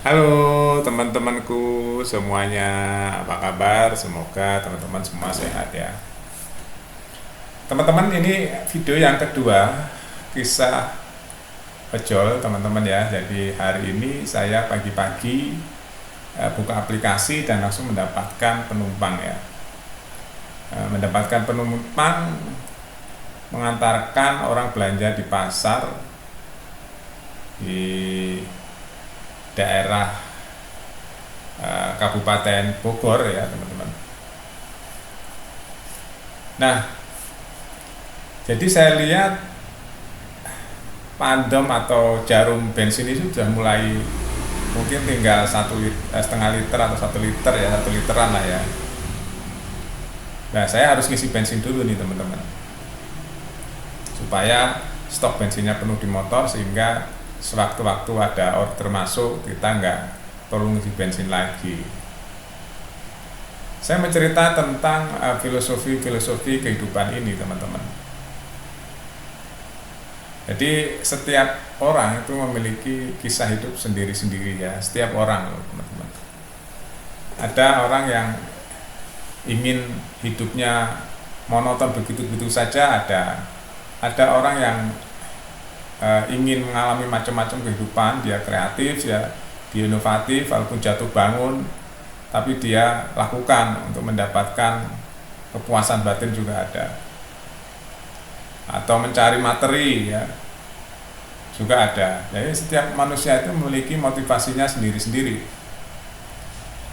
Halo teman-temanku semuanya, apa kabar? Semoga teman-teman semua sehat ya. Teman-teman, ini video yang kedua kisah ojol teman-teman ya. Jadi hari ini saya pagi-pagi buka aplikasi dan langsung mendapatkan penumpang ya. Mendapatkan penumpang mengantarkan orang belanja di pasar di daerah Kabupaten Bogor ya teman-teman. Nah, jadi saya lihat pandem atau jarum bensin itu sudah mulai mungkin tinggal setengah liter atau 1 liter ya, 1 literan lah ya. Nah, saya harus ngisi bensin dulu nih teman-teman, supaya stok bensinnya penuh di motor sehingga sewaktu-waktu ada order masuk kita nggak perlu ngisi bensin lagi. Saya mencerita tentang filosofi kehidupan ini teman-teman. Jadi setiap orang itu memiliki kisah hidup sendiri-sendiri ya, setiap orang loh teman-teman. Ada orang yang ingin hidupnya monoton begitu-begitu saja, ada orang yang ingin mengalami macam-macam kehidupan, dia kreatif ya, dia inovatif, walaupun jatuh bangun tapi dia lakukan untuk mendapatkan kepuasan batin juga ada. Atau mencari materi ya, juga ada. Jadi setiap manusia itu memiliki motivasinya sendiri-sendiri.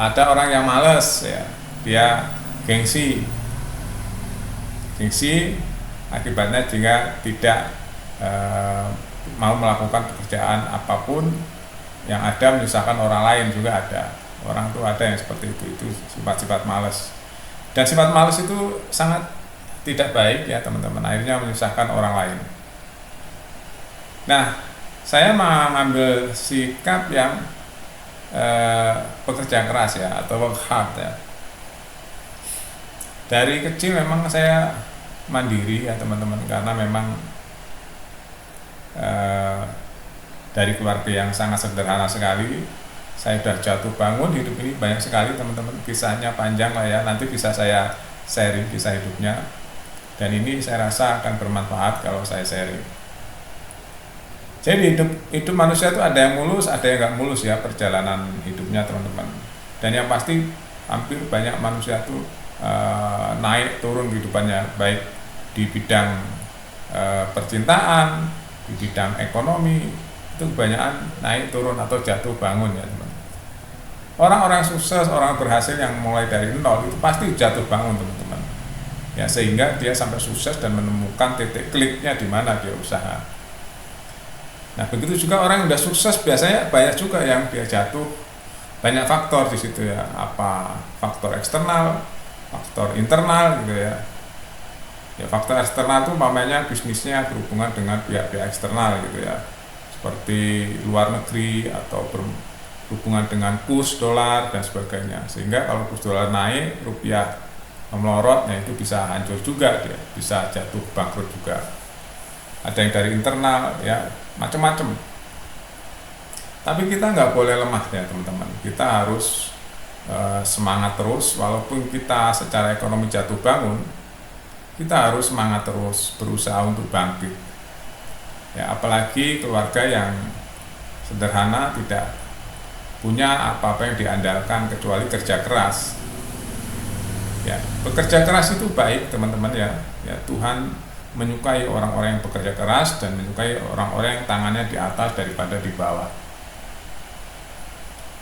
Ada orang yang males ya, dia gengsi akibatnya jika tidak mau melakukan pekerjaan apapun yang ada menyusahkan orang lain juga ada. Orang tuh ada yang seperti itu sifat-sifat malas. Dan sifat malas itu sangat tidak baik ya teman-teman, akhirnya menyusahkan orang lain. Nah, saya mengambil sikap yang bekerja keras ya, atau work hard ya. Dari kecil memang saya mandiri ya teman-teman, karena memang dari keluarga yang sangat sederhana sekali. Saya sudah jatuh bangun, hidup ini banyak sekali teman-teman, kisahnya panjang lah ya, nanti bisa saya sharing kisah hidupnya, dan ini saya rasa akan bermanfaat kalau saya sharing. Jadi hidup manusia itu ada yang mulus, ada yang nggak mulus ya perjalanan hidupnya teman-teman. Dan yang pasti hampir banyak manusia itu naik turun kehidupannya, baik di bidang percintaan, di bidang ekonomi, itu kebanyakan naik turun atau jatuh bangun ya teman. Orang-orang sukses, orang berhasil yang mulai dari nol itu pasti jatuh bangun teman-teman. Ya, sehingga dia sampai sukses dan menemukan titik kliknya di mana dia usaha. Nah, begitu juga orang yang udah sukses biasanya banyak juga yang dia jatuh. Banyak faktor di situ ya, apa faktor eksternal, faktor internal gitu ya. Ya, faktor eksternal itu umpamanya bisnisnya berhubungan dengan pihak-pihak eksternal gitu ya, seperti luar negeri atau berhubungan dengan kurs dolar dan sebagainya, sehingga kalau kurs dolar naik rupiah melorot, nah itu bisa hancur juga, dia bisa jatuh bangkrut juga. Ada yang dari internal ya, macam-macam. Tapi kita nggak boleh lemah ya teman-teman, kita harus semangat terus. Walaupun kita secara ekonomi jatuh bangun, kita harus semangat terus berusaha untuk bangkit ya, apalagi keluarga yang sederhana, tidak punya apa-apa yang diandalkan kecuali kerja keras ya. Bekerja keras itu baik teman-teman ya, Tuhan menyukai orang-orang yang bekerja keras dan menyukai orang-orang yang tangannya di atas daripada di bawah.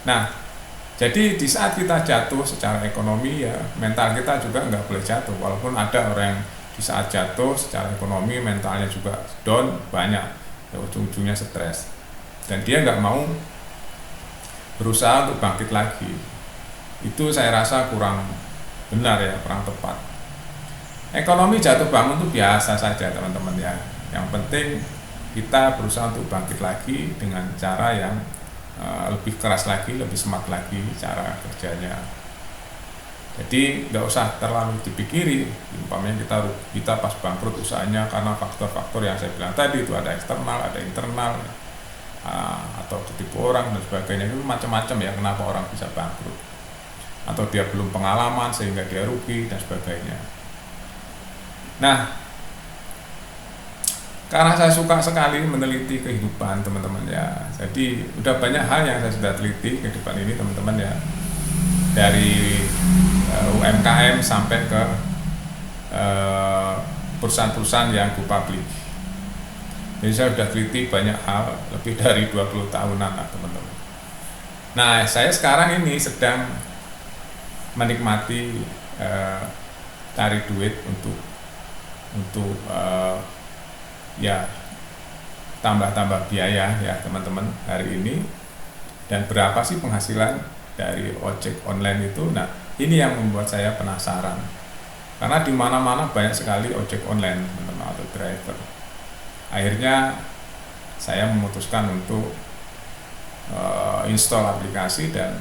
Nah, jadi di saat kita jatuh secara ekonomi ya, mental kita juga nggak boleh jatuh. Walaupun ada orang yang di saat jatuh secara ekonomi mentalnya juga down banyak ya, ujung-ujungnya stres dan dia nggak mau berusaha untuk bangkit lagi. Itu saya rasa kurang benar ya, kurang tepat. Ekonomi jatuh bangun itu biasa saja teman-teman ya. Yang penting kita berusaha untuk bangkit lagi dengan cara yang lebih keras lagi, lebih smart lagi cara kerjanya. Jadi nggak usah terlalu dipikiri, umpamanya kita pas bangkrut usahanya karena faktor-faktor yang saya bilang tadi itu, ada eksternal, ada internal. atau ketipu orang dan sebagainya. Itu macam-macam ya kenapa orang bisa bangkrut, atau dia belum pengalaman sehingga dia rugi dan sebagainya. Nah, karena saya suka sekali meneliti kehidupan teman-teman ya, jadi udah banyak hal yang saya sudah teliti kehidupan ini teman-teman ya, dari UMKM sampai ke perusahaan-perusahaan yang go public. Jadi saya sudah teliti banyak hal, lebih dari 20 tahunan lah teman-teman. Nah, saya sekarang ini sedang menikmati cari duit untuk ya tambah-tambah biaya ya teman-teman hari ini. Dan berapa sih penghasilan dari ojek online itu? Nah, ini yang membuat saya penasaran, karena di mana-mana banyak sekali ojek online teman-teman atau driver. Akhirnya saya memutuskan untuk install aplikasi dan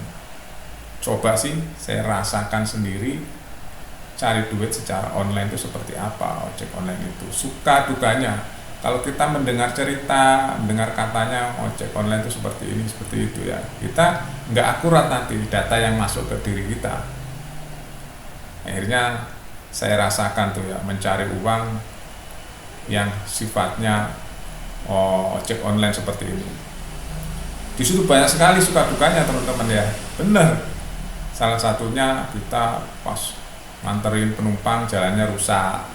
coba sih saya rasakan sendiri cari duit secara online itu seperti apa ojek online itu, suka dukanya. Kalau kita mendengar cerita, mendengar katanya ojek online itu seperti ini, seperti itu ya, kita nggak akurat nanti data yang masuk ke diri kita. Akhirnya saya rasakan tuh ya, mencari uang yang sifatnya ojek online seperti ini. Di situ banyak sekali suka dukanya teman-teman ya, benar. Salah satunya kita pas nganterin penumpang jalannya rusak,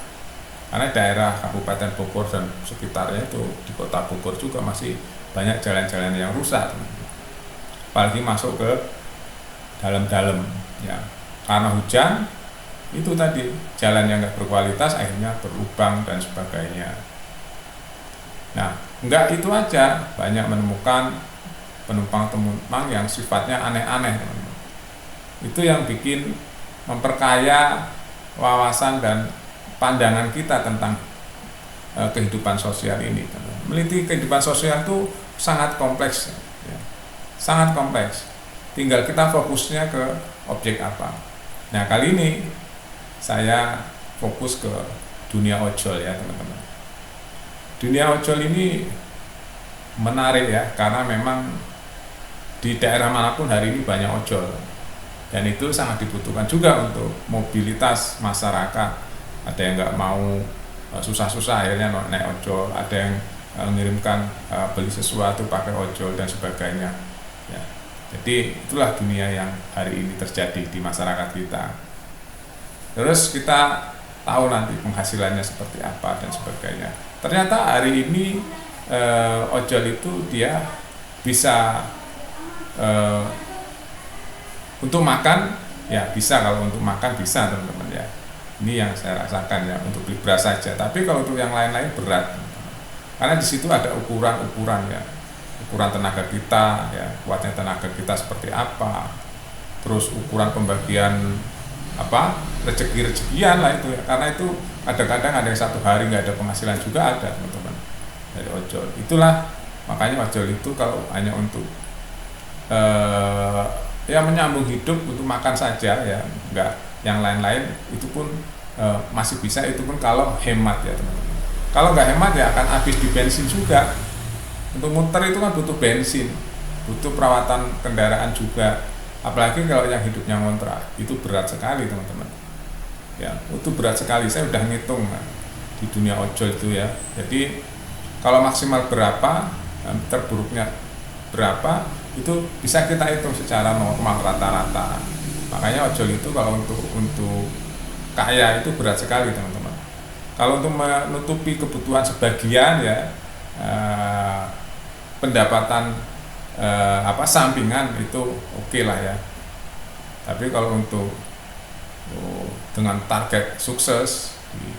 karena daerah Kabupaten Bogor dan sekitarnya itu di kota Bogor juga masih banyak jalan-jalan yang rusak, apalagi masuk ke dalam-dalam ya, karena hujan itu tadi jalan yang nggak berkualitas akhirnya berlubang dan sebagainya. Nah, enggak itu aja, banyak menemukan penumpang-penumpang yang sifatnya aneh-aneh teman-teman. Itu yang bikin memperkaya wawasan dan pandangan kita tentang kehidupan sosial ini. Meneliti kehidupan sosial itu sangat kompleks ya. Sangat kompleks, tinggal kita fokusnya ke objek apa. Nah, kali ini saya fokus ke dunia ojol ya teman-teman. Dunia ojol ini menarik ya, karena memang di daerah manapun hari ini banyak ojol, dan itu sangat dibutuhkan juga untuk mobilitas masyarakat. Ada yang nggak mau susah-susah akhirnya naik ojol, ada yang mengirimkan beli sesuatu pakai ojol dan sebagainya ya. Jadi itulah dunia yang hari ini terjadi di masyarakat kita. Terus kita tahu nanti penghasilannya seperti apa dan sebagainya. Ternyata hari ini ojol itu dia bisa untuk makan ya, bisa. Kalau untuk makan bisa teman-teman ya, ini yang saya rasakan ya, untuk beli beras saja. Tapi kalau untuk yang lain-lain berat teman-teman. Karena di situ ada ukuran-ukuran ya, ukuran tenaga kita ya, kuatnya tenaga kita seperti apa, terus ukuran pembagian rezeki-rezekian lah itu ya. Karena itu kadang-kadang ada yang satu hari nggak ada penghasilan juga ada teman-teman dari ojol. Itulah makanya ojol itu kalau hanya untuk ya menyambung hidup, untuk makan saja ya, nggak yang lain-lain itu pun masih bisa, itu pun kalau hemat ya teman-teman. Kalau nggak hemat ya akan habis di bensin juga. Untuk muter itu kan butuh bensin, butuh perawatan kendaraan juga. Apalagi kalau yang hidupnya ngontrak, itu berat sekali teman-teman ya, itu berat sekali. Saya udah ngitung di dunia ojol itu ya. Jadi kalau maksimal berapa, terburuknya berapa, itu bisa kita hitung secara normal rata-rata. Makanya ojol itu kalau untuk kaya itu berat sekali teman-teman. Kalau untuk menutupi kebutuhan sebagian ya, pendapatan sampingan itu oke lah ya. Tapi kalau untuk dengan target sukses di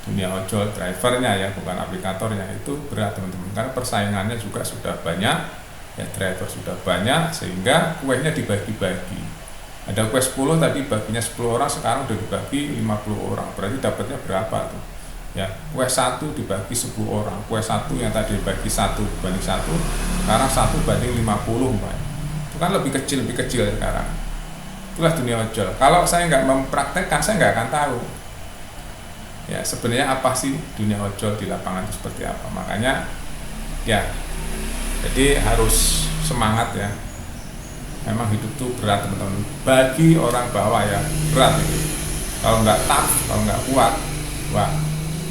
dunia ojol, drivernya ya, bukan aplikatornya, itu berat teman-teman, karena persaingannya juga sudah banyak ya, driver sudah banyak, sehingga kuenya dibagi-bagi. Ada kue 10 tadi baginya 10 orang, sekarang udah dibagi 50 orang, berarti dapatnya berapa tuh ya? Kue 1 dibagi 10 orang, kue 1 yang tadi dibagi 1 banding 1, sekarang 1 banding 50 Mbak. Itu kan lebih kecil sekarang. Itulah dunia ojol. Kalau saya nggak mempraktekkan, saya nggak akan tahu ya sebenarnya apa sih dunia ojol di lapangan itu seperti apa. Makanya ya Jadi harus semangat ya. Memang hidup tuh berat teman-teman. Bagi orang bawah ya berat itu. Kalau nggak tough, kalau nggak kuat, wah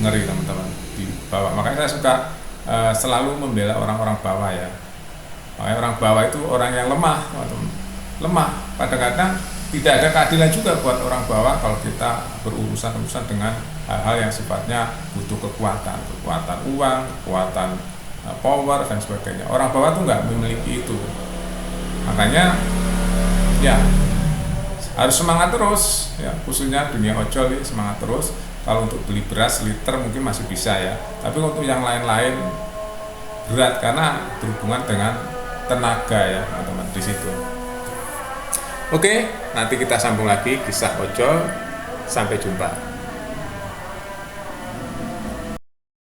ngeri teman-teman di bawah. Makanya saya suka selalu membela orang-orang bawah ya. Makanya orang bawah itu orang yang lemah, teman-teman. Lemah. Kadang-kadang tidak ada keadilan juga buat orang bawah kalau kita berurusan dengan hal-hal yang sifatnya butuh kekuatan uang, kekuatan power dan sebagainya. Orang bawah tuh nggak memiliki itu. Makanya ya harus semangat terus ya, khususnya dunia ojol ya, semangat terus. Kalau untuk beli beras liter mungkin masih bisa ya, tapi untuk yang lain-lain berat karena berhubungan dengan tenaga ya teman-teman di situ. Oke, nanti kita sambung lagi kisah ojol. Sampai jumpa.